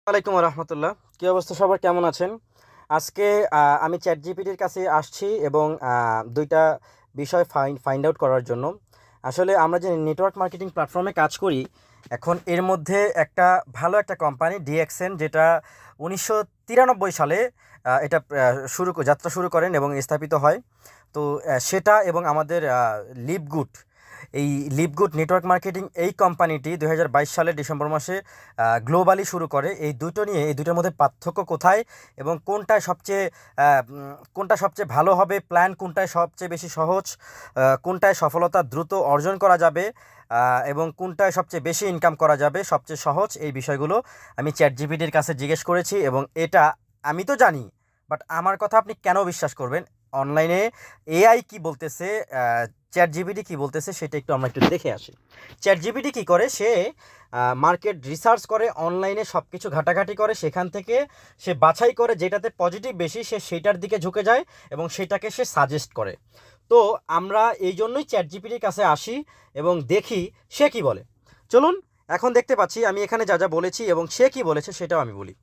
ওয়ালাইকুম রহমতুল্লাহ। কী অবস্থা, সবার কেমন আছেন? আজকে আমি চ্যাট জিপিটির কাছে আসছি এবং দুইটা বিষয় ফাইন্ড আউট করার জন্য। আসলে আমরা যে নেটওয়ার্ক মার্কেটিং প্ল্যাটফর্মে কাজ করি, এখন এর মধ্যে একটা ভালো একটা কোম্পানি ডিএক্সএন, যেটা 1993 সালে এটা যাত্রা শুরু করেন এবং স্থাপিত হয়। তো সেটা এবং আমাদের লিভগুড, এই লিভগুড নেটওয়ার্ক মার্কেটিং এই কোম্পানিটি 2022 সালের ডিসেম্বর মাসে গ্লোবালি শুরু করে। এই দুটোর মধ্যে পার্থক্য কোথায় এবং কোনটা সবচেয়ে ভালো হবে, প্ল্যান কোনটায় সবচেয়ে বেশি সহজ, কোনটায় সফলতা দ্রুত অর্জন করা যাবে, এবং কোনটায় সবচেয়ে বেশি ইনকাম করা যাবে, সবচেয়ে সহজ, এই বিষয়গুলো আমি চ্যাট জিপিটির কাছে জিজ্ঞেস করেছি। এবং এটা আমি তো জানি, বাট আমার কথা আপনি কেন বিশ্বাস করবেন? অনলাইনে এআই কি বলতেছে, চ্যাট জিপিটি কী বলতেছে, সেটা আমরা একটু দেখে আসি। চ্যাট জিপিটি কী করে, সে মার্কেট রিসার্চ করে, অনলাইনে সব কিছু ঘাটাঘাটি করে, সেখান থেকে সে বাছাই করে যেটাতে পজিটিভ বেশি, সে সেইটার দিকে ঝুঁকে যায় এবং সেটাকে সে সাজেস্ট করে। তো আমরা এই জন্যই চ্যাট জিপিটির কাছে আসি এবং দেখি সে কি বলে। চলুন, এখন দেখতে পাচ্ছি আমি এখানে যা যা বলেছি এবং সে কি বলেছে সেটাও আমি বলি।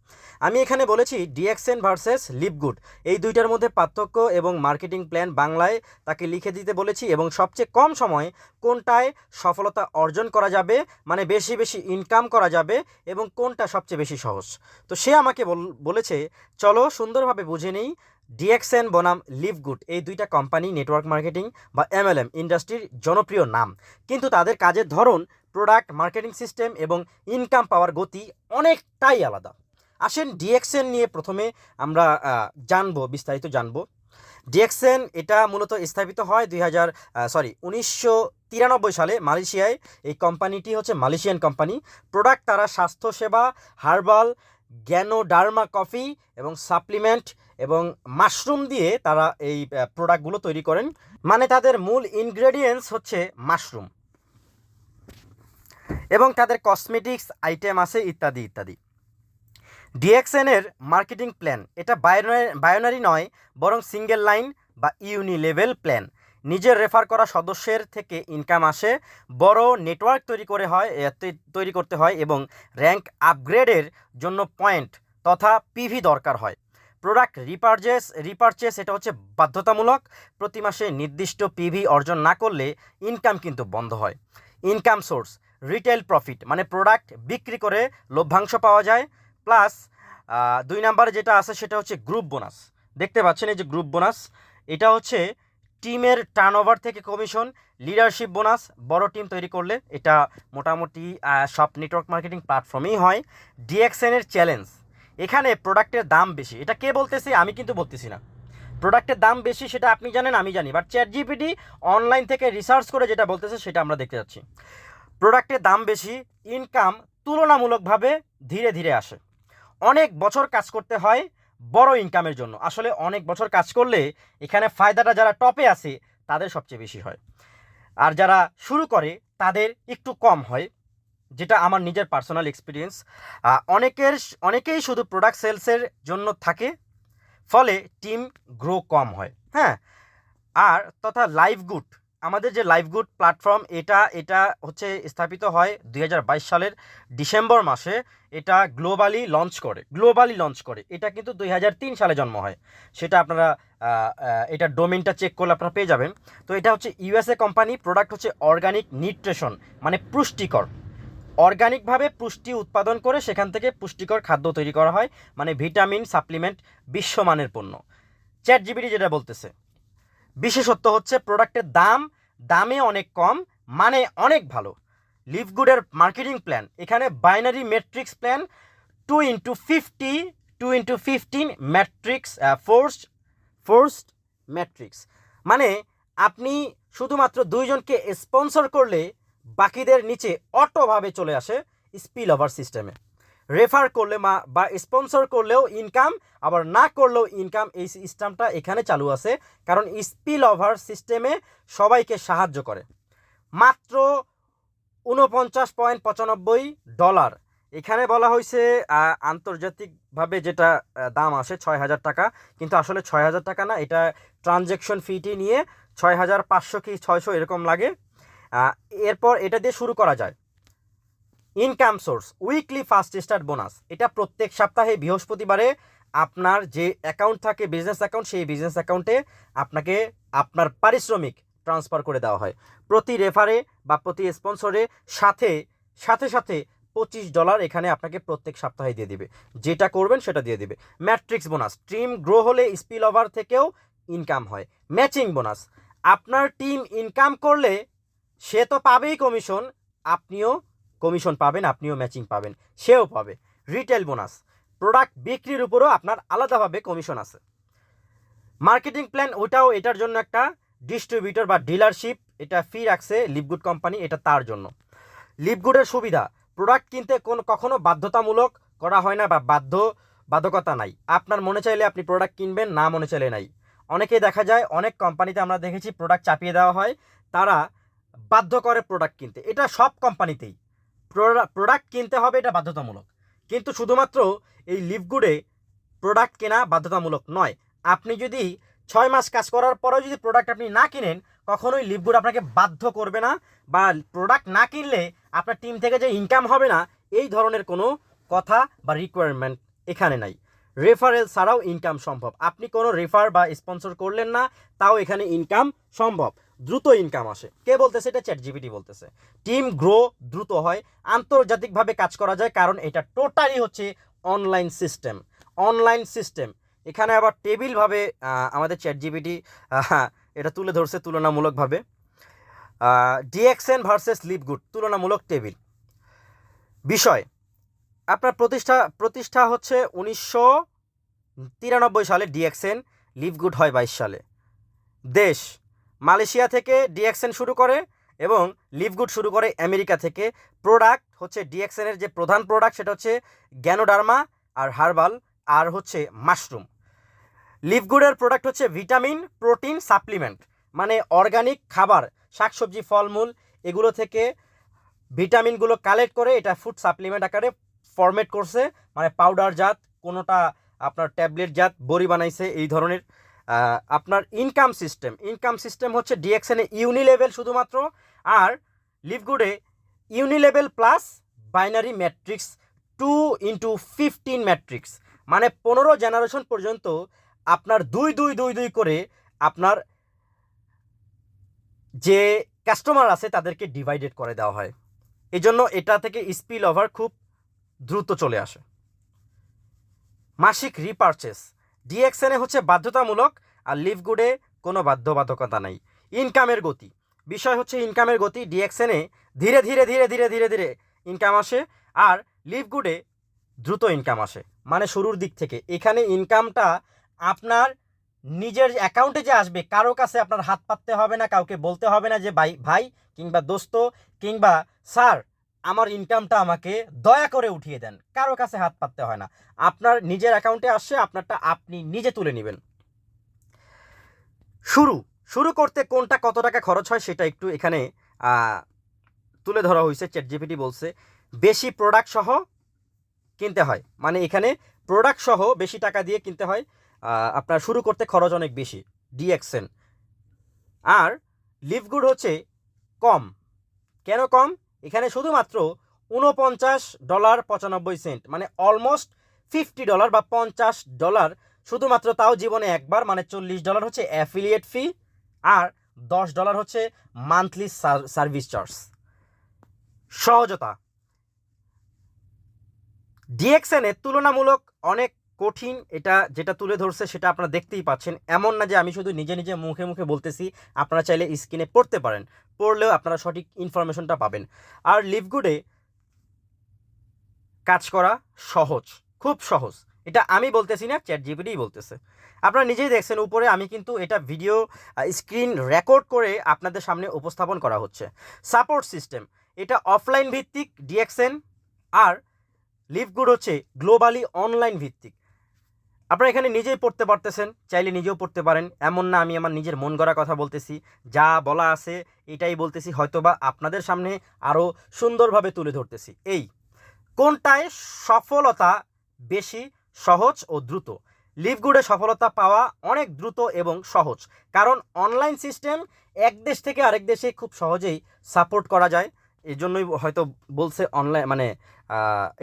আমি এখানে বলেছি ডিএক্সএন ভার্সেস লিভগুড, এই দুইটার মধ্যে পার্থক্য এবং মার্কেটিং প্ল্যান বাংলায় তাকে লিখে দিতে বলেছি, এবং সবচেয়ে কম সময়ে কোনটায় সফলতা অর্জন করা যাবে, মানে বেশি বেশি ইনকাম করা যাবে, এবং কোনটা সবচেয়ে বেশি সহজ। তো সে আমাকে বলেছে, চলো সুন্দরভাবে বুঝে নিই। ডিএক্সএন বনাম লিভগুড, এই দুইটা কোম্পানি নেটওয়ার্ক মার্কেটিং বা এমএলএম ইন্ডাস্ট্রির জনপ্রিয় নাম, কিন্তু তাদের কাজের ধরন, প্রোডাক্ট, মার্কেটিং সিস্টেম এবং ইনকাম পাওয়ার গতি অনেকটাই আলাদা। আসেন ডিএক্সএন নিয়ে প্রথমে আমরা বিস্তারিত জানবো। ডিএক্সএন এটা মূলত স্থাপিত হয় 1993 সালে মালয়েশিয়ায়। এই কোম্পানিটি হচ্ছে মালয়েশিয়ান কোম্পানি। প্রোডাক্ট তারা স্বাস্থ্যসেবা, হার্বাল, গ্যানোডার্মা কফি এবং সাপ্লিমেন্ট এবং মাশরুম দিয়ে তারা এই প্রোডাক্টগুলো তৈরি করেন। মানে তাদের মূল ইনগ্রেডিয়েন্টস হচ্ছে মাশরুম, এবং তাদের কসমেটিক্স আইটেম আছে ইত্যাদি ইত্যাদি। ডিএক্সএনের মার্কেটিং প্ল্যান এটা বায়োনারি নয়, বরং সিঙ্গেল লাইন বা ইউনিলেভেল প্ল্যান। নিজের রেফার করা সদস্যের থেকে ইনকাম আসে, বড় নেটওয়ার্ক তৈরি করতে হয় এবং র্যাঙ্ক আপগ্রেডের জন্য পয়েন্ট তথা পিভি দরকার হয়। প্রোডাক্ট রিপারচেস এটা হচ্ছে বাধ্যতামূলক। প্রতি মাসে নির্দিষ্ট পিভি অর্জন না করলে ইনকাম কিন্তু বন্ধ হয়। ইনকাম সোর্স রিটেল প্রফিট, মানে প্রোডাক্ট বিক্রি করে লভ্যাংশ পাওয়া যায়। প্লাস 2 নম্বরে যেটা আছে সেটা হচ্ছে গ্রুপ বোনাস। দেখতে পাচ্ছেন এই যে গ্রুপ বোনাস, এটা হচ্ছে টিমের টার্নওভার থেকে কমিশন। লিডারশিপ বোনাস, বড় টিম তৈরি করলে, এটা মোটামুটি সব নেটওয়ার্ক মার্কেটিং প্ল্যাটফর্মেই হয়। ডিএক্সএনের চ্যালেঞ্জ, এখানে প্রোডাক্টের দাম বেশি। এটা কে বলতেছে? আমি কিন্তু বলতেছি না। প্রোডাক্টের দাম বেশি সেটা আপনি জানেন, আমি জানি, বাট চ্যাট জিপিটি অনলাইন থেকে রিসার্চ করে যেটা বলতেছে সেটা আমরা দেখতে যাচ্ছি। প্রোডাক্টের দাম বেশি, ইনকাম তুলনামূলকভাবে ধীরে ধীরে আসে। অনেক বছর কাজ করতে হয় বড় ইনকামের জন্য। আসলে অনেক বছর কাজ করলে এখানে ফায়দাটা যারা টপে আছে তাদের সবচেয়ে বেশি হয়, আর যারা শুরু করে তাদের একটু কম হয়, যেটা আমার নিজের পার্সোনাল এক্সপিরিয়েন্স। অনেকেই শুধু প্রোডাক্ট সেলসের জন্য থাকে, ফলে টিম গ্রো কম হয়। হ্যাঁ, আর তথা লাইভগুড, আমাদের যে লাইভগুড প্ল্যাটফর্ম, এটা হচ্ছে স্থাপিত হয় 2022 সালের ডিসেম্বর মাসে। এটা গ্লোবালি লঞ্চ করে। এটা কিন্তু 2003 সালে জন্ম হয়। সেটা আপনারা এটা ডোমেনটা চেক করলে আপনারা পেয়ে যাবেন। তো এটা হচ্ছে ইউএসএ কোম্পানি। প্রোডাক্ট হচ্ছে অর্গানিক নিউট্রিশন, মানে পুষ্টিকর। অর্গানিকভাবে পুষ্টি উৎপাদন করে সেখান থেকে পুষ্টিকর খাদ্য তৈরি করা হয়, মানে ভিটামিন সাপ্লিমেন্ট, বিশ্বমানের পণ্য। চ্যাট জিপিটি যেটা বলতেছে, বিশেষত্ব হচ্ছে প্রোডাক্টের দামে অনেক কম, মানে অনেক ভালো। লিভগুডের মার্কেটিং প্ল্যান, এখানে binary matrix plan, 2x50, 2x15 matrix, forced matrix. মানে আপনি শুধুমাত্র 2 জনকে স্পন্সর করলে বাকিদের নিচে অটোভাবে চলে আসে স্পিল ওভার সিস্টেমে। রেফার করলে বা স্পন্সর করলেও ইনকাম, আবার না করলেও ইনকাম, এই সিস্টেমটা এখানে চালু আছে, কারণ স্পিল ওভার সিস্টেমে সবাইকে সাহায্য করে। মাত্র $49.95, এখানে বলা হয়েছে আন্তর্জাতিকভাবে যেটা দাম আসে 6,000 টাকা, কিন্তু আসলে 6,000 টাকা না, এটা ট্রানজ্যাকশন ফিটি নিয়ে 6,500 কি 600 এরকম লাগে। এরপর এটা দিয়ে শুরু করা যায়। Income source weekly first start bonus, এটা প্রত্যেক সপ্তাহে বৃহস্পতিবারে আপনার যে অ্যাকাউন্ট থাকে বিজনেস অ্যাকাউন্ট, সেই বিজনেস অ্যাকাউন্টে আপনাকে আপনার পারিশ্রমিক ট্রান্সফার করে দেওয়া হয় প্রতি রেফারে বা প্রতি স্পন্সরে, সাথে সাথে সাথে $25 এখানে আপনাকে প্রত্যেক সপ্তাহে দিয়ে দিবে, যেটা করবেন সেটা দিয়ে দিবে। ম্যাট্রিক্স বোনাস, টিম গ্রো হলে স্পিল ওভার থেকেও ইনকাম হয়। ম্যাচিং বোনাস, আপনার টিম ইনকাম করলে সে তো পাবেই কমিশন, আপনিও কমিশন পাবেন, আপনিও ম্যাচিং পাবেন, সেও পাবে। রিটেল বোনাস, প্রোডাক্ট বিক্রির উপরও আপনার আলাদাভাবে কমিশন আছে। মার্কেটিং প্ল্যান, ওটাও এটার জন্য একটা ডিস্ট্রিবিউটর বা ডিলারশিপ এটা ফি রাখছে লিভগুড কোম্পানি, এটা তার জন্য। লিভগুডের সুবিধা, প্রোডাক্ট কিনতে কখনো বাধ্যতামূলক করা হয় না বা বাধ্যকতা নাই, আপনার মনে চাইলে আপনি প্রোডাক্ট কিনবেন, না মনে চাইলে নাই। অনেকেই দেখা যায় অনেক কোম্পানিতে আমরা দেখেছি প্রোডাক্ট চাপিয়ে দেওয়া হয়, তারা বাধ্য করে প্রোডাক্ট কিনতে, এটা সব কোম্পানিতেই প্রোডাক্ট কিনতে হবে, এটা বাধ্যতামূলক। কিন্তু শুধুমাত্র এই লিভগুডে প্রোডাক্ট কেনা বাধ্যতামূলক নয়। আপনি যদি 6 মাস কাজ করার পরেও যদি প্রোডাক্ট আপনি না কিনেন, কখনোই লিভগুড আপনাকে বাধ্য করবে না, বা প্রোডাক্ট না কিনলে আপনার টিম থেকে যে ইনকাম হবে না, এই ধরনের কোনো কথা বা রিকোয়ারমেন্ট এখানে নাই। রেফারেল ছাড়াও ইনকাম সম্ভব, আপনি কোনো রেফার বা স্পন্সর করলেন না, তাও এখানে ইনকাম সম্ভব, দ্রুত ইনকাম আসে। কে বলতেছে? এটা চ্যাটজিপিটি বলতেছে। টিম গ্রো দ্রুত হয়, আন্তর্জাতিকভাবে কাজ করা যায়, কারণ এটা টোটালি হচ্ছে অনলাইন সিস্টেম। এখানে আবার টেবিলভাবে আমাদের চ্যাটজিপিটি এটা তুলে ধরছে তুলনামূলকভাবে। ডিএক্সএন ভার্সেস লিভগুড তুলনামূলক টেবিল। বিষয়, আপনার প্রতিষ্ঠা হচ্ছে 1993 সালে ডিএক্সএন, লিভগুড হয় 22 সালে। দেশ, মালয়েশিয়া থেকে ডিএক্সএন শুরু করে এবং লিভগুড শুরু করে আমেরিকা থেকে। প্রোডাক্ট হচ্ছে ডিএক্সএনের যে প্রধান প্রোডাক্ট সেটা হচ্ছে গ্যানোডার্মা আর হার্বাল আর হচ্ছে মাশরুম। লিভগুডের প্রোডাক্ট হচ্ছে ভিটামিন, প্রোটিন, সাপ্লিমেন্ট, মানে অর্গানিক খাবার, শাকসবজি, ফলমূল, এগুলো থেকে ভিটামিনগুলো কালেক্ট করে এটা ফুড সাপ্লিমেন্ট আকারে ফরম্যাট করছে, মানে পাউডার জাত, কোনোটা আপনার ট্যাবলেট জাত, বড়ি বানাইছে, এই ধরনের। আপনার ইনকাম সিস্টেম হচ্ছে ডিএক্সএনে ইউনিলেভেল শুধুমাত্র, আর লিভগুডে unilevel plus binary matrix 2x15 matrix, মানে 15 জেনারেশন পর্যন্ত আপনার 2 করে আপনার যে কাস্টমার আছে তাদেরকে ডিভাইডেড করে দেওয়া হয়, এই জন্য এটা থেকে স্পিল ওভার খুব দ্রুত চলে আসে। মাসিক রিপারচেস, ডিএক্সএনে হচ্ছে বাধ্যতামূলক, আর লিভগুডে কোনো বাধ্যবাধকতা নাই। ইনকামের গতি, বিষয় হচ্ছে ইনকামের গতি, ডিএক্সএনে ধীরে ধীরে ধীরে ধীরে ধীরে ধীরে ইনকাম আসে, আর লিভগুডে দ্রুত ইনকাম আসে, মানে শুরুর দিক থেকে। এখানে ইনকামটা আপনার নিজের অ্যাকাউন্টে যে আসবে, কারো কাছে আপনার হাত পাততে হবে না, কাউকে বলতে হবে না যে ভাই কিংবা দোস্ত কিংবা স্যার আমার ইনকামটা আমাকে দয়া করে উঠিয়ে দেন, কারো কাছে হাত পাততে হয় না, আপনার নিজের অ্যাকাউন্টে আসছে, আপনারটা আপনি নিজে তুলে নেবেন। শুরু করতে কোনটা কত টাকা খরচ হয় সেটা একটু এখানে তুলে ধরা হয়েছে। চ্যাটজিপিটি বলছে বেশি প্রোডাক্ট সহ কিনতে হয়, মানে এখানে প্রোডাক্ট সহ বেশি টাকা দিয়ে কিনতে হয়, আপনার শুরু করতে খরচ অনেক বেশি ডিএক্সএন। আর লিভগুড হচ্ছে কম। কেন কম? এখানে শুধুমাত্র $49.95, মানে অলমোস্ট $50 বা $50, শুধুমাত্র, তাও জীবনে একবার, মানে $40 হচ্ছে অ্যাফিলিয়েট ফি, আর $10 হচ্ছে মান্থলি সার্ভিস চার্জ। সহজতা, ডিএক্সএনে তুলনামূলক অনেক কঠিন, এটা যেটা তুলে ধরছে সেটা আপনারা দেখতেই পাচ্ছেন। এমন না যে আমি শুধু নিজে নিজে মুখে মুখে বলতেছি, আপনারা চাইলে স্ক্রিনে পড়তে পারেন, পড়লেও আপনারা সঠিক ইনফরমেশনটা পাবেন। আর লিভগুডে কাজ করা সহজ, খুব সহজ, এটা আমি বলতেছি না, চ্যাটজিপিটিই বলতেছে। আপনারা নিজেই দেখছেন উপরে, আমি কিন্তু এটা ভিডিও স্ক্রিন রেকর্ড করে আপনাদের সামনে উপস্থাপন করা হচ্ছে। সাপোর্ট সিস্টেম, এটা অফলাইন ভিত্তিক ডিএক্সএন, আর লিভগুড হচ্ছে গ্লোবালি অনলাইন ভিত্তিক। আপনারা এখানে নিজেই পড়তে পারতেছেন, চাইলে নিজেও পড়তে পারেন, এমন না আমি আমার নিজের মন গড়া কথা বলতেছি, যা বলা আছে এটাই বলতেছি, হয়তোবা আপনাদের সামনে আরও সুন্দরভাবে তুলে ধরতেছি। এই কোনটায় সফলতা বেশি সহজ ও দ্রুত? লিভগুডে সফলতা পাওয়া অনেক দ্রুত এবং সহজ, কারণ অনলাইন সিস্টেম এক দেশ থেকে আরেক দেশে খুব সহজেই সাপোর্ট করা যায়, এই জন্যই হয়তো বলছে অনলাইন মানে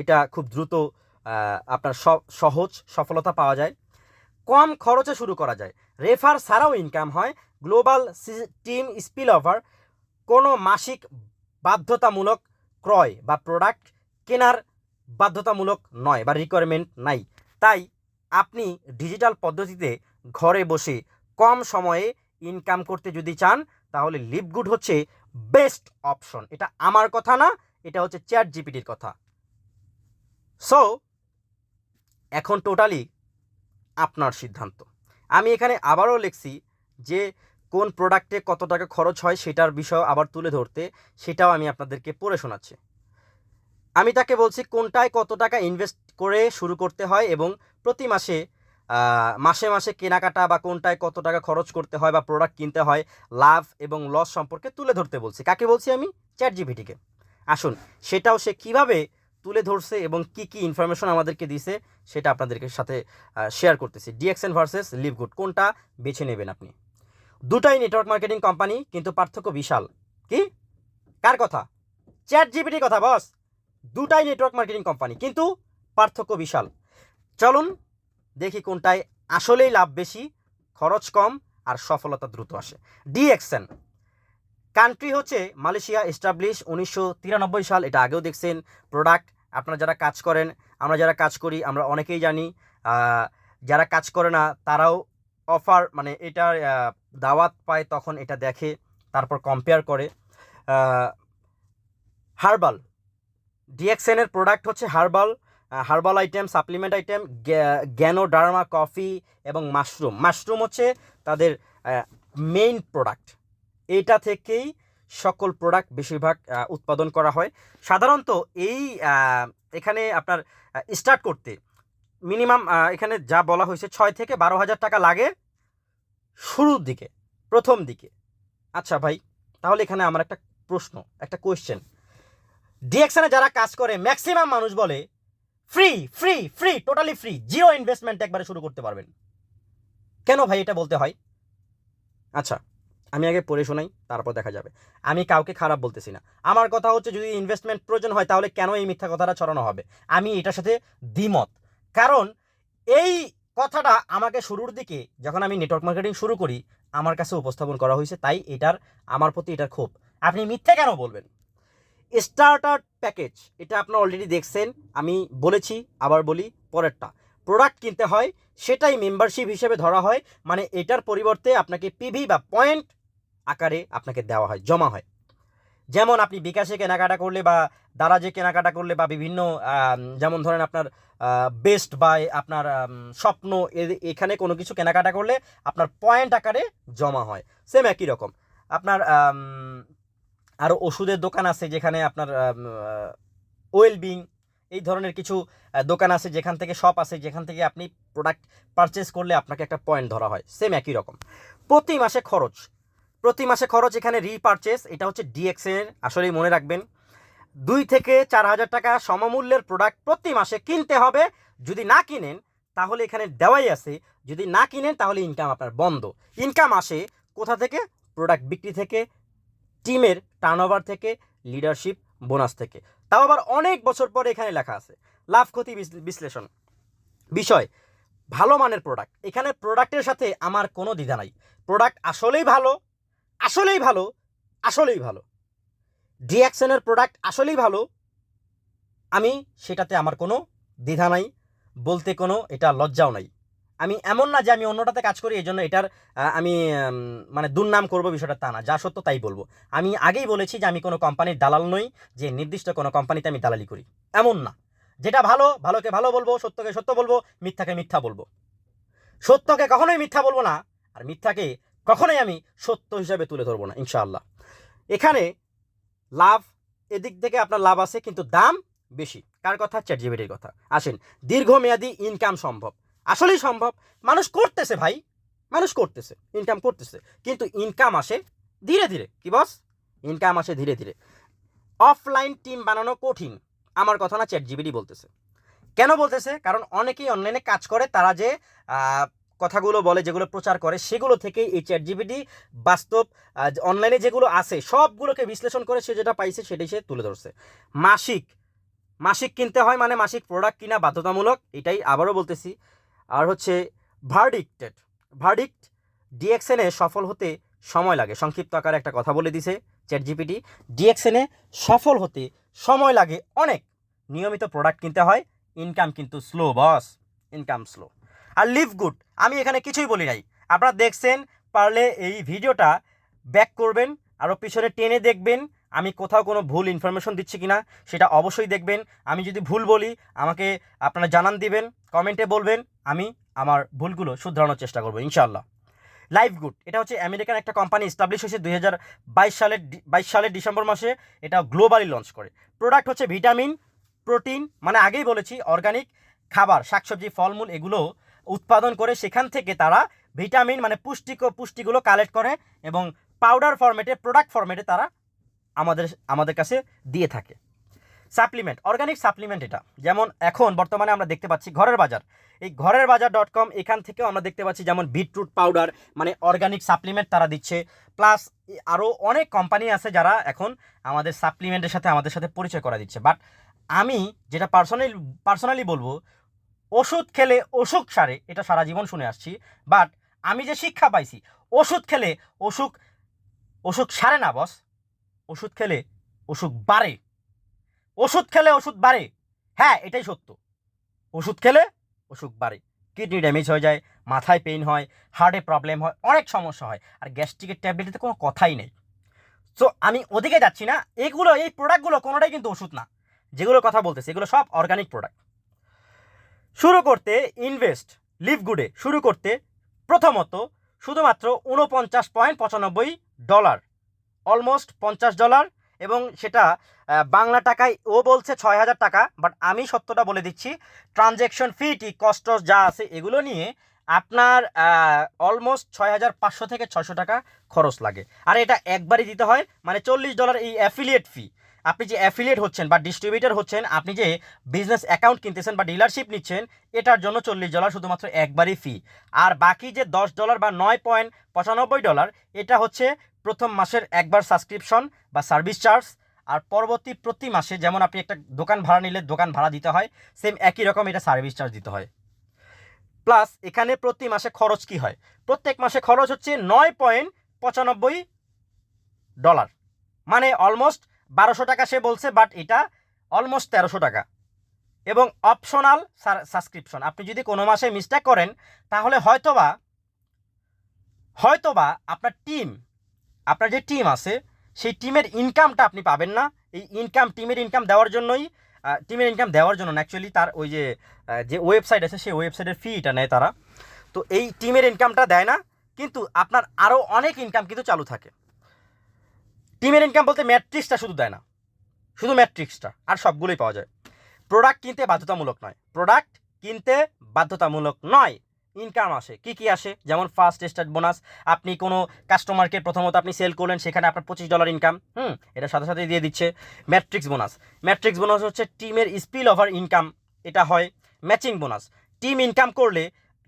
এটা খুব দ্রুত আপনার সহজ সফলতা পাওয়া যায়, কম খরচে শুরু করা যায়, রেফার ছাড়াও ইনকাম হয়, গ্লোবাল টিম স্পিল ওভার, কোনো মাসিক বাধ্যতামূলক ক্রয় বা প্রোডাক্ট কেনার বাধ্যতামূলক নয় বা রিকোয়ারমেন্ট নাই। তাই আপনি ডিজিটাল পদ্ধতিতে ঘরে বসে কম সময়ে ইনকাম করতে যদি চান তাহলে লিভগুড হচ্ছে বেস্ট অপশন। এটা আমার কথা না, এটা হচ্ছে চ্যাট জিপিটির কথা। সো এখন টোটালি আপনার সিদ্ধান্ত। আমি এখানে আবারও লিখছি যে কোন প্রোডাক্টে কত টাকা খরচ হয় সেটার বিষয় আবার তুলে ধরতে, সেটাও আমি আপনাদেরকে পড়ে শোনাচ্ছি। আমি তাকে বলছি কোনটায় কত টাকা ইনভেস্ট করে শুরু করতে হয় এবং প্রতি মাসে মাসে মাসে কেনাকাটা বা কোনটায় কত টাকা খরচ করতে হয় বা প্রোডাক্ট কিনতে হয়, লাভ এবং লস সম্পর্কে তুলে ধরতে বলছি। কাকে বলছি আমি? চ্যাট জিপিটিকে। আসুন সেটাও সে কীভাবে তুলে ধরছে এবং কি কি ইনফরমেশন আমাদেরকে দিছে সেটা আপনাদেরকে সাথে শেয়ার করতেছি। ডিএক্সএন ভার্সেস লিভগুড, কোনটা বেছে নেবেন আপনি? দুটাই নেটওয়ার্ক মার্কেটিং কোম্পানি, কিন্তু পার্থক্য বিশাল। কি? কার কথা? চ্যাট জিপিটির কথা বস। দুটাই নেটওয়ার্ক মার্কেটিং কোম্পানি, কিন্তু পার্থক্য বিশাল। চলুন দেখি কোনটায় আসলেই লাভ বেশি, খরচ কম আর সফলতা দ্রুত আসে। ডিএক্সএন কান্ট্রি হচ্ছে মালয়েশিয়া, এস্টাবলিশ 1993 সাল, এটা আগেও দেখছেন। প্রোডাক্ট আপনারা যারা কাজ করেন, আমরা যারা কাজ করি আমরা অনেকেই জানি, যারা কাজ করে না তারাও অফার মানে এটার দাওয়াত পায় তখন এটা দেখে, তারপর কম্পেয়ার করে। হার্বাল, ডিএক্সএনের প্রোডাক্ট হচ্ছে herbal item, supplement item, Ganoderma coffee এবং মাশরুম হচ্ছে তাদের মেইন প্রোডাক্ট। এইটা থেকেই সকল প্রোডাক্ট বেশিরভাগ উৎপাদন করা হয়। সাধারণত এই এখানে আপনার স্টার্ট করতে মিনিমাম এখানে যা বলা হয়েছে 6 থেকে 12,000 টাকা লাগে শুরুর দিকে, প্রথম দিকে। আচ্ছা ভাই, তাহলে এখানে আমার একটা প্রশ্ন, একটা কোয়েশ্চেন। ডিএক্সএনে যারা কাজ করে ম্যাক্সিমাম মানুষ বলে free free free, totally free, zero investment একবারে শুরু করতে পারবেন। কেন ভাই এটা বলতে হয়? আচ্ছা আমি আগে পড়ে শোনাই, তারপর দেখা যাবে। আমি কাউকে খারাপ বলতেছি না, আমার কথা হচ্ছে যদি ইনভেস্টমেন্ট প্রয়োজন হয় তাহলে কেন এই মিথ্যা কথাটা ছড়ানো হবে? আমি এটার সাথে দ্বিমত। কারণ এই কথাটা আমাকে শুরুর দিকে যখন আমি নেটওয়ার্ক মার্কেটিং শুরু করি আমার কাছে উপস্থাপন করা হয়েছে, তাই এটার আমার প্রতি এটার ক্ষোভ। আপনি মিথ্যা কেন বলবেন? স্টার্টার প্যাকেজ, এটা আপনারা অলরেডি দেখছেন, আমি বলেছি আবার বলি। পরেরটা প্রোডাক্ট কিনতে হয়, সেটাই মেম্বারশিপ হিসেবে ধরা হয়, মানে এটার পরিবর্তে আপনাকে পিভি বা পয়েন্ট আকারে আপনাকে দেওয়া হয়, জমা হয়। যেমন আপনি বিকাশে কেনাকাটা করলে বা দারাজে কেনাকাটা করলে বা বিভিন্ন যেমন ধরেন আপনার বেস্ট বাই, আপনার স্বপ্ন, এখানে কোনো কিছু কেনাকাটা করলে আপনার পয়েন্ট আকারে জমা হয়। সেম একই রকম আপনার আরও ওষুধের দোকান আছে যেখানে আপনার ওয়েলবিং এই ধরনের কিছু দোকান আছে, যেখান থেকে শপ আছে যেখান থেকে আপনি প্রোডাক্ট পারচেস করলে আপনাকে একটা পয়েন্ট ধরা হয়। সেম একই রকম প্রতি মাসে খরচ এখানে রিপারচেস, এটা হচ্ছে ডিএক্সএন। আসলেই মনে রাখবেন 2 থেকে 4,000 টাকা সমমূল্যের প্রোডাক্ট প্রতি মাসে কিনতে হবে। যদি না কিনেন তাহলে এখানে দেওয়াই আছে, যদি না কিনেন তাহলে ইনকাম আপনার বন্ধ। ইনকাম আসে কোথা থেকে? প্রোডাক্ট বিক্রি থেকে, টিমের টার্নওভার থেকে, লিডারশিপ বোনাস থেকে। তাও আবার অনেক বছর পরে এখানে লেখা আছে লাভ ক্ষতি বিশ্লেষণ বিষয়, ভালো মানের প্রোডাক্ট। এখানে প্রোডাক্টের সাথে আমার কোনো দ্বিধা নাই, প্রোডাক্ট আসলেই ভালো, আসলেই ভালো, আসলেই ভালো। ডিএক্সএনের প্রোডাক্ট আসলেই ভালো, আমি সেটাতে আমার কোনো দ্বিধা নাই, বলতে কোনো এটা লজ্জাও নাই। আমি এমন না যে আমি অন্যটাতে কাজ করি এই জন্য এটার আমি মানে দুর্নাম করব, বিষয়টা তা না, যা সত্য তাই বলবো। আমি আগেই বলেছি যে আমি কোনো কোম্পানির দালাল নই যে নির্দিষ্ট কোনো কোম্পানিতে আমি দালালি করি, এমন না। যেটা ভালো ভালোকে ভালো বলবো, সত্যকে সত্য বলবো, মিথ্যাকে মিথ্যা বলবো। সত্যকে কখনোই মিথ্যা বলবো না, আর মিথ্যাকে কখনোই আমি সত্য হিসাবে তুলে ধরবো না ইনশাআল্লাহ। এখানে লাভ, এদিক থেকে আপনার লাভ আছে কিন্তু দাম বেশি। কার কথা? চ্যাট জিপিটির কথা। আসেন, দীর্ঘমেয়াদী ইনকাম সম্ভব, আসলেই সম্ভব। মানুষ করতেছে ভাই, মানুষ করতেছে, ইনকাম করতেছে, কিন্তু ইনকাম আসে ধীরে ধীরে। কি বস? ইনকাম আসে ধীরে ধীরে। অফলাইন টিম বানানো কঠিন, আমার কথা না, চ্যাট জিপিটি বলতেছে। কেন বলতেছে? কারণ অনেকেই অনলাইনে কাজ করে, তারা যে কথাগুলো বলে, যেগুলো প্রচার করে, সেগুলো থেকেই এই চ্যাটজিপিটি বাস্তব অনলাইনে যেগুলো আছে সবগুলোকে বিশ্লেষণ করে সে যেটা পাইছে সেটাই সে তুলে ধরছে। মাসিক কিনতে হয়, মানে মাসিক প্রোডাক্ট কিনা বাধ্যতামূলক, এটাই আবারও বলতেছি। আর হচ্ছে ভার্ডিক্ট ডিএক্সএনে সফল হতে সময় লাগে। সংক্ষিপ্ত আকারে একটা কথা বলে দিছে চ্যাটজিপিটি, ডিএক্সএনে সফল হতে সময় লাগে অনেক, নিয়মিত প্রোডাক্ট কিনতে হয়, ইনকাম কিন্তু স্লো বস, ইনকাম স্লো। আর লিভ গুড, আমি এখানে কিছুই বলি নাই, আপনারা দেখছেন, পারলে এই ভিডিওটা ব্যাক করবেন, আরও পিছনে টেনে দেখবেন আমি কোথাও কোনো ভুল ইনফরমেশন দিচ্ছি কিনা, সেটা অবশ্যই দেখবেন। আমি যদি ভুল বলি আমাকে আপনারা জানান দিবেন, কমেন্টে বলবেন, আমি আমার ভুলগুলো শুধরানোর চেষ্টা করবো ইনশাআল্লাহ। লাইভ গুড এটা হচ্ছে আমেরিকান একটা কোম্পানি, এস্টাবলিশ হয়েছে 2022 সালের ডিসেম্বর মাসে, এটা গ্লোবালি লঞ্চ করে। প্রোডাক্ট হচ্ছে ভিটামিন, প্রোটিন, মানে আগেই বলেছি অর্গানিক খাবার, শাকসবজি, ফলমূল এগুলো উৎপাদন করে, সেখান থেকে তারা ভিটামিন মানে পুষ্টিগুলো কালেক্ট করে এবং পাউডার ফরম্যাটে, প্রোডাক্ট ফরম্যাটে তারা আমাদের কাছে দিয়ে থাকে। সাপ্লিমেন্ট, অর্গানিক সাপ্লিমেন্ট, এটা যেমন এখন বর্তমানে আমরা দেখতে পাচ্ছি ঘরের বাজার, এই ঘরের বাজার.com, এখান থেকেও আমরা দেখতে পাচ্ছি যেমন বিটরুট পাউডার, মানে অর্গানিক সাপ্লিমেন্ট তারা দিচ্ছে। প্লাস আরও অনেক কোম্পানি আছে যারা এখন আমাদের সাপ্লিমেন্টের সাথে আমাদের সাথে পরিচয় করা দিচ্ছে। বাট আমি যেটা পার্সোনালি বলবো, ওষুধ খেলে অসুখ সারে, এটা সারা জীবন শুনে আসছি। বাট আমি যে শিক্ষা পাইছি, ওষুধ খেলে অসুখ সারে না বস, ওষুধ খেলে অসুখ বাড়ে, ওষুধ বাড়ে, হ্যাঁ এটাই সত্য, ওষুধ খেলে অসুখ বাড়ে, কিডনি ড্যামেজ হয়ে যায়, মাথায় পেইন হয়, হার্টে প্রবলেম হয়, অনেক সমস্যা হয়। আর গ্যাস্ট্রিকের ট্যাবলেটে কোনো কথাই নেই। সো আমি ওদিকে যাচ্ছি না, এই প্রোডাক্টগুলো কোনোটাই কিন্তু ওষুধ না, যেগুলো কথা বলতেছি এগুলো সব অর্গানিক প্রোডাক্ট। শুরু করতে লিভ গুডে শুরু করতে প্রথমত শুধুমাত্র $49.95, অলমোস্ট $50, এবং সেটা বাংলা টাকায় ও বলছে 6,000 টাকা। বাট আমি সত্যটা বলে দিচ্ছি, ট্রানজ্যাকশন ফি কস্ট যা আছে এগুলো নিয়ে আপনার অলমোস্ট 6,500 থেকে 600 টাকা খরচ লাগে। আর এটা একবারই দিতে হয়, মানে $40 এই অ্যাফিলিয়েট ফি। আপনি যে অ্যাফিলিয়েট হচ্ছেন বা ডিস্ট্রিবিউটর হচ্ছেন, আপনি যে বিজনেস অ্যাকাউন্ট কিনতেছেন বা ডিলারশিপ নিচ্ছেন, এটার জন্য $40 শুধুমাত্র একবারই ফি। আর বাকি যে $10 বা $9.95, এটা হচ্ছে প্রথম মাসের একবার সাবস্ক্রিপশন বা সার্ভিস চার্জ। আর পরবর্তী প্রতি মাসে যেমন আপনি একটা দোকান ভাড়া নিলে দোকান ভাড়া দিতে হয়, সেম একই রকম এটা সার্ভিস চার্জ দিতে হয়। প্লাস এখানে প্রতি মাসে খরচ কি হয়, প্রত্যেক মাসে খরচ হচ্ছে $9.95, মানে অলমোস্ট 1200 টাকা সে বলছে, বাট এটা অলমোস্ট 1300 টাকা। এবং অপশনাল সাবস্ক্রিপশন, আপনি যদি কোনো মাসে মিস্টেক করেন তাহলে হয়তোবা আপনার যে টিম আছে সেই টিমের ইনকামটা আপনি পাবেন না। এই টিমের ইনকাম দেওয়ার জন্য না, অ্যাকচুয়ালি তার ওই যে ওয়েবসাইট আছে সেই ওয়েবসাইটের ফিটা নেয় তারা, তো এই টিমের ইনকামটা দেয় না, কিন্তু আপনার আরও অনেক ইনকাম কিন্তু চালু থাকে। টিমের ইনকাম বলতে ম্যাট্রিক্সটা শুধু দেয় না, শুধু ম্যাট্রিক্সটা, আর সবগুলোই পাওয়া যায়। প্রোডাক্ট কিনতে বাধ্যতামূলক নয়, ইনকাম আসে, কি আসে, যেমন ফার্স্ট স্টার্ট বোনাস, আপনি কোনো কাস্টমারকে প্রথমত আপনি সেল করলেন, সেখানে আপনার $25 ইনকাম, এটার সাথে সাথে দিয়ে দিচ্ছে। ম্যাট্রিক্স বোনাস হচ্ছে টিমের স্পিল ওভার ইনকাম, এটা হয়। ম্যাচিং বোনাস, টিম ইনকাম করলে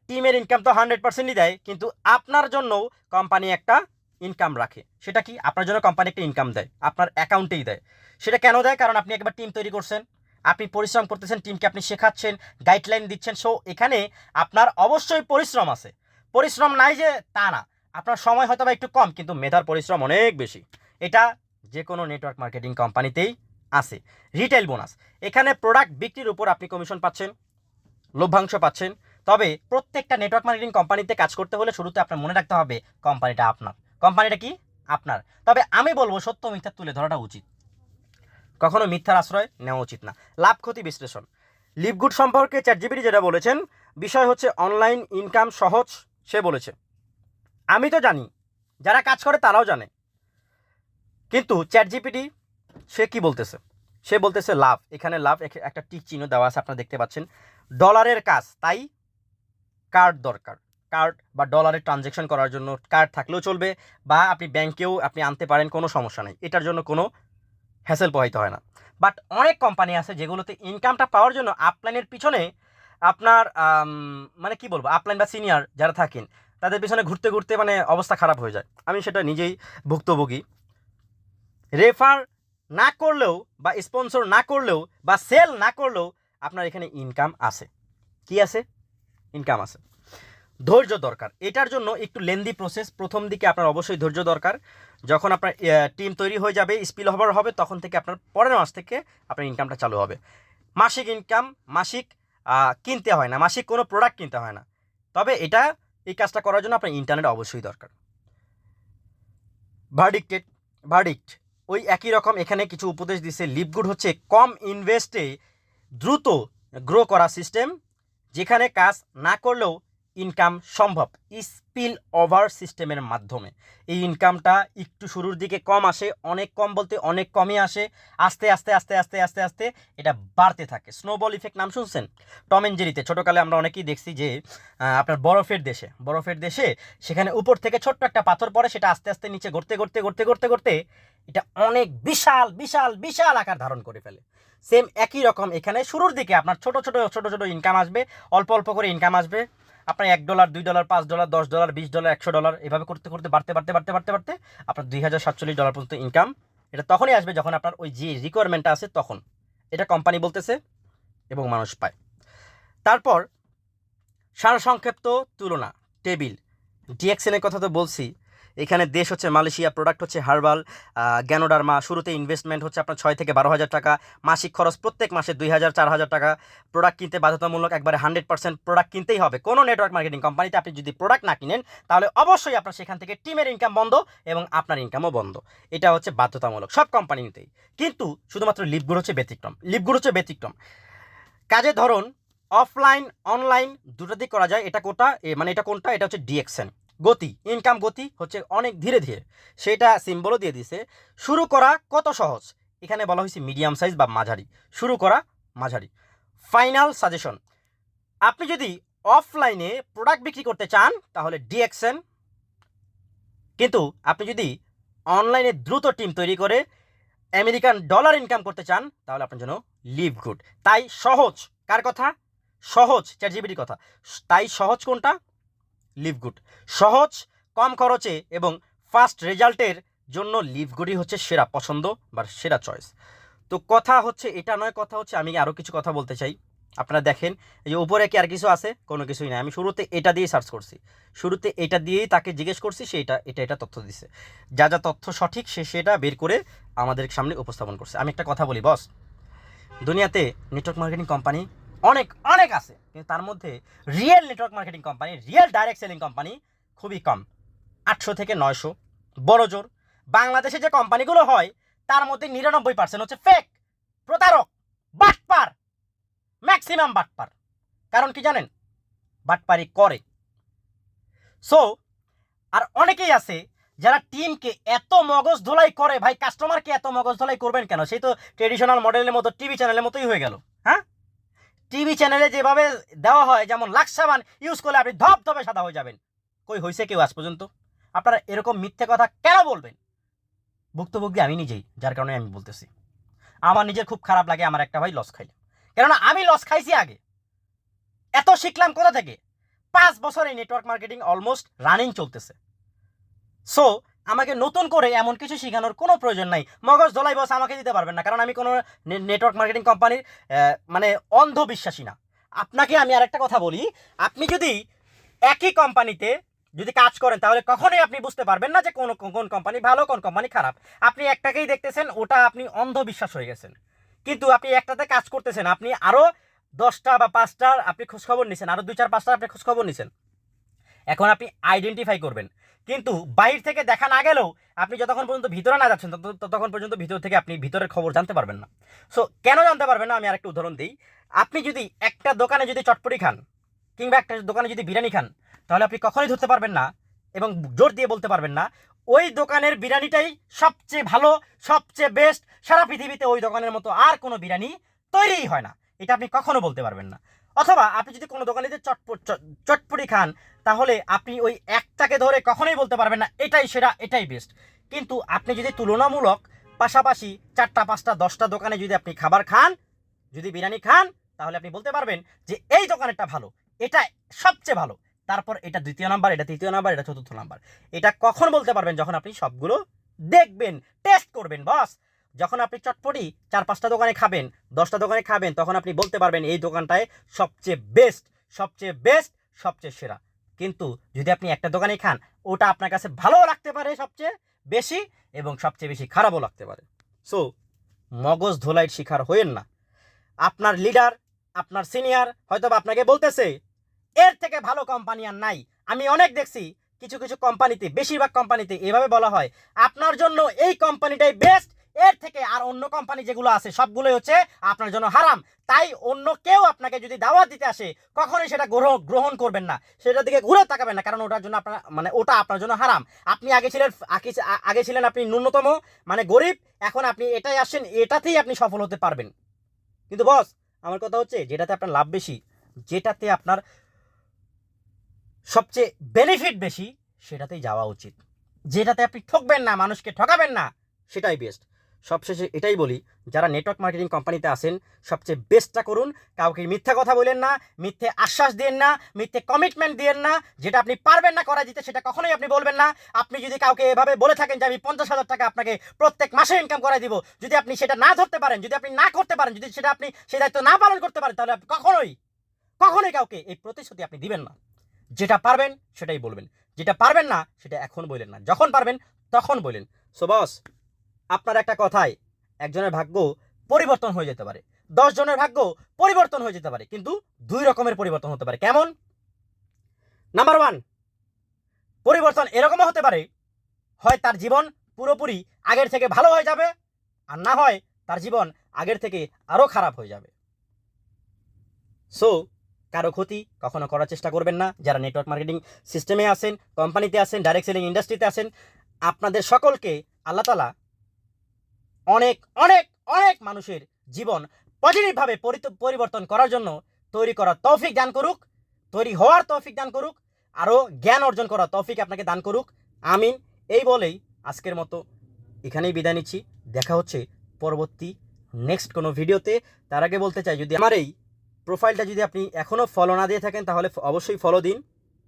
টিমের ইনকাম তো 100%ই দেয়, কিন্তু আপনার জন্যও কোম্পানি একটা ইনকাম রাখে। সেটা কি, আপনার জন্য কোম্পানি একটা ইনকাম দেয়, আপনার অ্যাকাউন্টেই দেয়। সেটা কেন দেয়, কারণ আপনি একবার টিম তৈরি করছেন, আপনি পরিশ্রম করতেছেন, টিমকে আপনি শেখাচ্ছেন, গাইডলাইন দিচ্ছেন। সো এখানে আপনার অবশ্যই পরিশ্রম আছে, পরিশ্রম নাই যে তা না, আপনার সময় হয়তো বা একটু কম, কিন্তু মেধার পরিশ্রম অনেক বেশি। এটা যে কোনো নেটওয়ার্ক মার্কেটিং কোম্পানিতেই আছে। রিটেল বোনাস, এখানে প্রোডাক্ট বিক্রির উপর আপনি কমিশন পাচ্ছেন, লভ্যাংশ পাচ্ছেন। তবে প্রত্যেকটা নেটওয়ার্ক মার্কেটিং কোম্পানিতে কাজ করতে হলে শুরুতে আপনার মনে রাখতে হবে কোম্পানিটা কি আপনার। তবে আমি বলবো সত্য মিথ্যা তুলে ধরাটা উচিত, কখনো মিথ্যার আশ্রয় নেওয়া উচিত না। লাভ ক্ষতি বিশ্লেষণ, লিভগুড সম্পর্কে চ্যাটজিপিটি যেটা বলেছেন, বিষয় হচ্ছে অনলাইন ইনকাম সহজ সে বলেছে, আমি তো জানি, যারা কাজ করে তারাও জানে, কিন্তু চ্যাটজিপিটি সে কি বলতেছে, সে বলতেছে লাভ, এখানে লাভ একটা টিক চিহ্ন দেওয়া আছে আপনারা দেখতে পাচ্ছেন, ডলারের কাজ, তাই কার্ড দরকার, কার্ড বা ডলারের ট্রানজ্যাকশন করার জন্য কার্ড থাকলেও চলবে, বা আপনি ব্যাংকেও আপনি আনতে পারেন, কোনো সমস্যা নেই, এটার জন্য কোনো হ্যাসেল পোহাইতে হয় না। বাট অনেক কোম্পানি আছে যেগুলোতে ইনকামটা পাওয়ার জন্য আপলাইনের পিছনে আপনার মানে কি বলবো, আপলাইন বা সিনিয়র যারা থাকেন তাদের পিছনে ঘুরতে ঘুরতে মানে অবস্থা খারাপ হয়ে যায়। আমি সেটা নিজেই ভুক্তভোগী। রেফার না করলেও বা স্পন্সর না করলেও বা সেল না করলেও আপনার এখানে ইনকাম আছে। কি আছে? ইনকাম আছে। ধৈর্য দরকার, এটার জন্য একটু লেন্দি প্রসেস। প্রথম দিকে আপনার অবশ্যই ধৈর্য দরকার। যখন আপনার টিম তৈরি হয়ে যাবে, স্পিল ওভার হবে, তখন থেকে আপনার পরের মাস থেকে আপনার ইনকামটা চালু হবে। মাসিক ইনকাম, মাসিক কিনতে হয় না, মাসিক কোনো প্রোডাক্ট কিনতে হয় না। তবে এই কাজটা করার জন্য আপনার ইন্টারনেট অবশ্যই দরকার। ভার্ডিক্ট ওই একই রকম, এখানে কিছু উপদেশ দিছে। লিভগুড হচ্ছে কম ইনভেস্টে দ্রুত গ্রো করা সিস্টেম, যেখানে কাজ না করলেও ইনকাম সম্ভব স্পিল ওভার সিস্টেমের মাধ্যমে। এই ইনকামটা একটু শুরুর দিকে কম আসে, অনেক কম বলতে অনেক কমই আসে, আস্তে আস্তে আস্তে আস্তে আস্তে আস্তে এটা বাড়তে থাকে। স্নোবল ইফেক্ট নাম শুনছেন? টম এন্ড জেরিতে ছোটোকালে আমরা অনেকেই দেখছি যে আপনার বরফের দেশে সেখানে উপর থেকে ছোট্ট একটা পাথর পড়ে, সেটা আস্তে আস্তে নিচে গড়তে গড়তে গড়তে গড়তে গড়তে এটা অনেক বিশাল বিশাল বিশাল আকার ধারণ করে ফেলে। সেম একই রকম এখানে শুরুর দিকে আপনার ছোট ছোট ছোট ছোট ইনকাম আসবে, অল্প অল্প করে ইনকাম আসবে। আপনার $1, $2, $5, $10, $20, $100 এভাবে করতে করতে বাড়তে বাড়তে বাড়তে বাড়তে বাড়তে আপনার $2047 পর্যন্ত ইনকাম। এটা তখনই আসবে যখন আপনার ওই যে রিকোয়ারমেন্টটা আছে তখন। এটা কোম্পানি বলতেছে এবং মানুষ পায়। তারপর সারসংক্ষিপ্ত তুলনা টেবিল। ডিএক্সএনের কথা তো বলছি। এখানে দেশ হচ্ছে মালয়েশিয়া, প্রোডাক্ট হচ্ছে হার্বাল গ্যানোডার্মা। শুরুতে ইনভেস্টমেন্ট হচ্ছে আপনার 6 থেকে 12 হাজার টাকা, মাসিক খরচ প্রত্যেক মাসে 2,000-4,000 টাকা। প্রোডাক্ট কিনতে বাধ্যতামূলক, একবারে 100% প্রোডাক্ট কিনতেই হবে। কোনো নেটওয়ার্ক মার্কেটিং কোম্পানিতে আপনি যদি প্রোডাক্ট না কিনেন তাহলে অবশ্যই আপনার সেখান থেকে টিমের ইনকাম বন্ধ এবং আপনার ইনকামও বন্ধ। এটা হচ্ছে বাধ্যতামূলক সব কোম্পানিতেই। কিন্তু শুধুমাত্র লিভগুড হচ্ছে ব্যতিক্রম। কাজের ধরন অফলাইন অনলাইন দুটো দিক করা যায়। এটা কোনটা? এটা হচ্ছে ডিএক্সএন। গতি, ইনকাম গতি হচ্ছে অনেক ধীরে ধীরে, সেটা সিম্বলও দিয়ে দিছে। শুরু করা কত সহজ, এখানে বলা হয়েছে মিডিয়াম সাইজ বা মাঝারি। শুরু করা মাঝারি। ফাইনাল সাজেশন, আপনি যদি অফলাইনে প্রোডাক্ট বিক্রি করতে চান তাহলে ডিএক্সএন, কিন্তু আপনি যদি অনলাইনে দ্রুত টিম তৈরি করে আমেরিকান ডলার ইনকাম করতে চান তাহলে আপনার জন্য লিভগুড। তাই সহজ, কার কথা? সহজ, চ্যাটজিপিটির কথা। তাই সহজ কোনটা? লিভগুড। সহজ, কম খরচে এবং ফাস্ট রেজাল্টের জন্য লিভগুডই হচ্ছে সেরা পছন্দ বা সেরা চয়েস। তো কথা হচ্ছে এটা নয়, কথা হচ্ছে আমি আরও কিছু কথা বলতে চাই। আপনারা দেখেন এই যে উপরে কি আর কিছু আছে? কোনো কিছুই নাই। আমি শুরুতে এটা দিয়ে সার্চ করছি, শুরুতে এটা দিয়েই তাকে জিজ্ঞেস করছি, সে এটা তথ্য দিছে। যা যা তথ্য সঠিক সে সেটা বের করে আমাদের সামনে উপস্থাপন করছে। আমি একটা কথা বলি বস, দুনিয়াতে নেটওয়ার্ক মার্কেটিং কোম্পানি অনেক অনেক আছে, কিন্তু তার মধ্যে real network marketing company, real direct selling company খুবই কম, 800 থেকে 900 বড় জোর। বাংলাদেশে যে কোম্পানিগুলো হয় তার মধ্যে 99% হচ্ছে ফেক, প্রতারক, বাটপার, ম্যাক্সিমাম বাটপার। কারণ কি জানেন? বাটপারি করে। সো আর অনেকেই আছে যারা টিমকে এত মগজ ধোলাই করে, ভাই কাস্টমারকে এত মগজ ধোলাই করবেন কেন? সেই তো ট্রেডিশনাল মডেলের মতো টিভি চ্যানেলের মতোই হয়ে গেল। হ্যাঁ, টিভি চ্যানেলে যেভাবে দেওয়া হয় যেমন লাক্স সাবান ইউজ করলে আপনি ধপধপে সাদা হয়ে যাবেন, কই হয়েছে কেউ আজ পর্যন্ত? আপনারা এরকম মিথ্যে কথা কেন বলবেন? ভুক্তভোগী আমি নিজেই, যার কারণে আমি বলতেছি। আমার নিজের খুব খারাপ লাগে আমার একটা ভাই লস খাইলে, কেননা আমি লস খাইছি আগে। এত শিখলাম কোথা থেকে? 5 বছর এই নেটওয়ার্ক মার্কেটিং অলমোস্ট রানিং চলতেছে। সো আমাকে নতুন করে এমন কিছু শেখানোর কোনো প্রয়োজন নাই। মগজ ধোলাই বস আমাকে দিতে পারবেন না, কারণ আমি কোনো নেটওয়ার্ক মার্কেটিং কোম্পানির মানে অন্ধবিশ্বাসী না। আপনাকে আমি আরেকটা কথা বলি, আপনি যদি একই কোম্পানিতে যদি কাজ করেন তাহলে কখনোই আপনি বুঝতে পারবেন না যে কোন কোম্পানি ভালো কোন কোম্পানি খারাপ। আপনি একটাকেই দেখতেছেন, ওটা আপনি অন্ধবিশ্বাস হয়ে গেছেন। কিন্তু আপনি একটাতে কাজ করতেছেন, আপনি আরও 10টা বা 5টার আপনি খোঁজখবর নিছেন, আরও 2-4-5টার আপনি খোঁজখবর নিছেন। এখন আপনি আইডেন্টিফাই করবেন, কিন্তু বাইর থেকে দেখা না গেলেও আপনি যতক্ষণ পর্যন্ত ভিতরে না যাচ্ছেন ততক্ষণ পর্যন্ত ভিতর থেকে আপনি ভিতরের খবর জানতে পারবেন না। সো কেন জানতে পারবেন না? আমি আরেকটা উদাহরণ দিই। আপনি যদি একটা দোকানে যদি চটপটি খান কিংবা একটা দোকানে যদি বিরিয়ানি খান তাহলে আপনি কখনোই ধরতে পারবেন না এবং জোর দিয়ে বলতে পারবেন না ওই দোকানের বিরিয়ানিটাই সবচেয়ে ভালো, সবচেয়ে বেস্ট, সারা পৃথিবীতে ওই দোকানের মতো আর কোনো বিরিয়ানি তৈরিই হয় না। এটা আপনি কখনো বলতে পারবেন না। অথবা আপনি যদি কোনো দোকানে চটপটি খান তাহলে আপনি ওই একটাকে ধরে কখনোই বলতে পারবেন না এটাই সেরা, এটাই বেস্ট। কিন্তু আপনি যদি তুলনামূলক পাশাপাশি 4টা 5টা 10টা দোকানে যদি আপনি খাবার খান, যদি বিরিয়ানি খান, তাহলে আপনি বলতে পারবেন যে এই দোকানেরটা ভালো, এটা সবচেয়ে ভালো, তারপর এটা দ্বিতীয় নাম্বার, এটা তৃতীয় নাম্বার, এটা চতুর্থ নাম্বার। এটা কখন বলতে পারবেন? যখন আপনি সবগুলো দেখবেন, টেস্ট করবেন বস। যখন আপনি চটপটি 4-5টা দোকানে খাবেন, 10টা দোকানে খাবেন, তখন আপনি বলতে পারবেন এই দোকানটায় সবচেয়ে বেস্ট, সবচেয়ে বেস্ট, সবচেয়ে সেরা। কিন্তু যদি আপনি একটা দোকানে খান, ওটা আপনার কাছে ভালোও লাগতে পারে সবচেয়ে বেশি, এবং সবচেয়ে বেশি খারাপও লাগতে পারে। সো মগজ ধোলাইয়ের শিকার হইেন না। আপনার লিডার, আপনার সিনিয়র হয়তো আপনাকে বলতেছে এর থেকে ভালো কোম্পানি আর নাই। আমি অনেক দেখছি কিছু কিছু কোম্পানিতে, বেশিরভাগ কোম্পানিতে এভাবে বলা হয়, আপনার জন্য এই কোম্পানিটাই বেস্ট, এর থেকে আর অন্য কোম্পানি যেগুলো আছে সবগুলোই হচ্ছে আপনার জন্য হারাম। তাই অন্য কেউ আপনাকে যদি দাওয়াত দিতে আসে, কখনোই সেটা গ্রহণ করবেন না, সেটার দিকে ঘুরে তাকাবেন না, কারণ ওটার জন্য আপনার ওটা আপনার জন্য হারাম। আপনি আগে ছিলেন আপনি ন্যূনতম গরিব, এখন আপনি এটাই আসেন, এটাতেই আপনি সফল হতে পারবেন। কিন্তু বস, আমার কথা হচ্ছে যেটাতে আপনার লাভ বেশি, যেটাতে আপনার সবচেয়ে বেনিফিট বেশি, সেটাতেই যাওয়া উচিত। যেটাতে আপনি ঠকবেন না, মানুষকে ঠকাবেন না, সেটাই বেস্ট। সবশেষে এটাই বলি, যারা নেটওয়ার্ক মার্কেটিং কোম্পানিতে আসেন, সবচেয়ে বেস্টটা করুন। কাউকে মিথ্যা কথা বলেন না, মিথ্যে আশ্বাস দিন না, মিথ্যে কমিটমেন্ট দিন না। যেটা আপনি পারবেন না করা দিতে, সেটা কখনোই আপনি বলবেন না। আপনি যদি কাউকে এভাবে বলে থাকেন যে আমি 50,000 টাকা আপনাকে প্রত্যেক মাসে ইনকাম করাই দিব, যদি আপনি সেটা না ধরতে পারেন, যদি আপনি না করতে পারেন, যদি সেটা আপনি সেই দায়িত্ব না পালন করতে পারেন, তাহলে আপনি কখনোই কাউকে এই প্রতিশ্রুতি আপনি দিবেন না। যেটা পারবেন সেটাই বলবেন, যেটা পারবেন না সেটা এখন বললেন না, যখন পারবেন তখন বললেন। সো বস, আপনার একটা কথায় একজনের ভাগ্য পরিবর্তন হয়ে যেতে পারে, 10 জনের ভাগ্য পরিবর্তন হয়ে যেতে পারে, কিন্তু 2 রকমের পরিবর্তন হতে পারে। কেমন? নাম্বার 1, পরিবর্তন এরকমও হতে পারে, হয় তার জীবন পুরোপুরি আগের থেকে ভালো হয়ে যাবে, আর না হয় তার জীবন আগের থেকে আরও খারাপ হয়ে যাবে। সো কারো ক্ষতি কখনো করার চেষ্টা করবেন না। যারা নেটওয়ার্ক মার্কেটিং সিস্টেমে আসেন, কোম্পানিতে আসেন, ডাইরেক্ট সেলিং ইন্ডাস্ট্রিতে আসেন, আপনাদের সকলকে আল্লাহ তাআলা অনেক অনেক অনেক মানুষের জীবন পজিটিভভাবে পরিবর্তন করার জন্য তৈরি করার তৌফিক দান করুক, তৈরি হওয়ার তৌফিক দান করুক, আরও জ্ঞান অর্জন করার তৌফিক আপনাকে দান করুক। আমিন। এই বলেই আজকের মতো এখানেই বিদায় নিচ্ছি। দেখা হচ্ছে পরবর্তী নেক্সট কোনো ভিডিওতে। তার আগে বলতে চাই, যদি আমার এই প্রোফাইলটা যদি আপনি এখনও ফলো না দিয়ে থাকেন, তাহলে অবশ্যই ফলো দিন।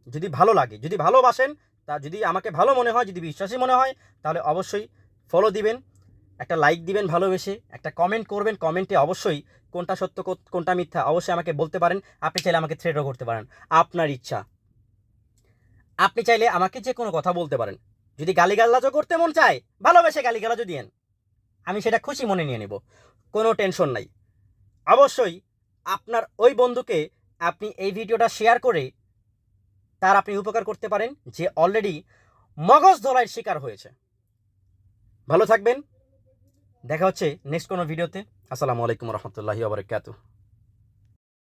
যদি ভালো লাগে, যদি ভালোবাসেন, তা যদি আমাকে ভালো মনে হয়, যদি বিশ্বাসী মনে হয়, তাহলে অবশ্যই ফলো দিবেন, একটা লাইক দিবেন ভালোবেসে, একটা কমেন্ট করবেন। কমেন্টে অবশ্যই কোনটা সত্য কোনটা মিথ্যা অবশ্যই আমাকে বলতে পারেন। আপনি চাইলে আমাকে থ্রেটও করতে পারেন, আপনার ইচ্ছা। আপনি চাইলে আমাকে যে কোনো কথা বলতে পারেন। যদি গালিগালাজও করতে মন চায়, ভালোবেসে গালিগালাজও দিয়েন, আমি সেটা খুশি মনে নিয়ে নেব, কোনো টেনশন নাই। অবশ্যই আপনার ওই বন্ধুকে আপনি এই ভিডিওটা শেয়ার করে তার আপনি উপকার করতে পারেন, যে অলরেডি মগজ ধোলাইয়ের শিকার হয়েছে। ভালো থাকবেন, দেখা হচ্ছে নেক্সট কোনো ভিডিওতে। আসসালামু আলাইকুম রহমতুল্লাহি ওয়া বারাকাতুহু।